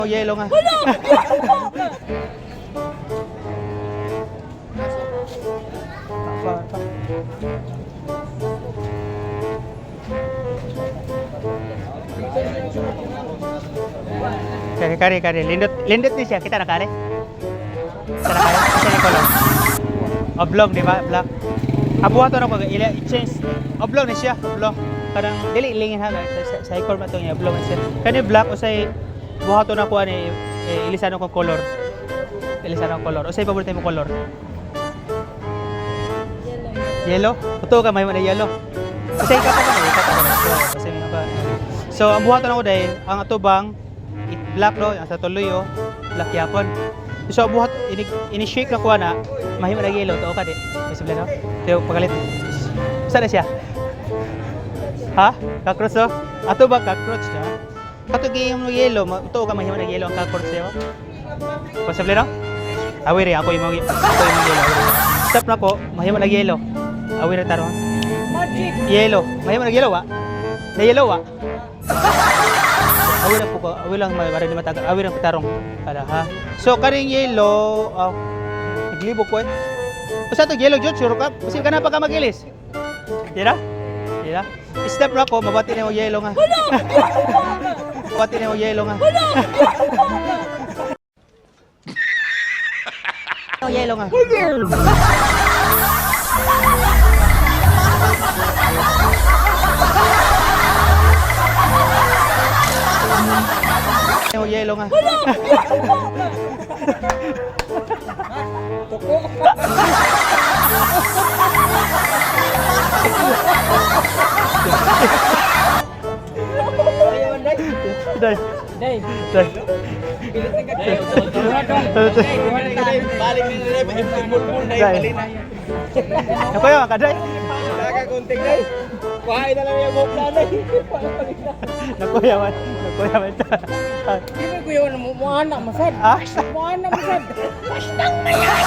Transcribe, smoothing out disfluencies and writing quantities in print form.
Oh, yelo nga. Kari. Lindot ni siya. Kita nakari? Kita nakari? Kasi ni kolor. Oblong, di ba? Black. Abuhato na ko. I-change. Oblong ni siya. Oblong. Karang dili ilingin ha. Sa ikor ba ito niya. Oblong ni siya. Kani black o say buhato na ko ani ilisano ko color. Ilisano ko color. O say paborito mo color? Yellow. Ito ka may man yellow. Kasi ka pa kasi may ba. So ang buhaton ako dahil ang atubang black no, ang sa tuloy oh, black yapon. So buhat ini-shake na ko na mahimo na yellow to ka di. Possible no? Pero pagalit. Saan na siya? Ha? Cockroach oh? Ato ba cockroach na? Katong yung yellow, ito ka mahimo na yellow ang cockroach diba? Possible no? Awiri ako yung yellow. Stop na ko, mahimo na yellow. Awiri taro. Magic. Yellow. Mahimo na yellow wa? Na yellow wa? Awir po ko, awir lang mara di matagal. Awir ang patarong. Ala ha. So karing yellow, naglibog ko eh. Basta to yellow jud sure ka. Kasi ka na pa ka magilis. Dira? Dira? Step na ko, mabati na yung yellow nga. Mabati na yung yellow nga. Yung yellow nga. Yung yellow nga. Toko. Day. Day. Day. Pilit na ka. Balik ni Ray, bulbul na yung balina. Ako yung kaday. Nakakunting na. Kuhain na lang yung buhok na na. Nakuyawan ta. Di ba kuya mo anak masad? Ah? Mo anak masad. Bastang mayaya.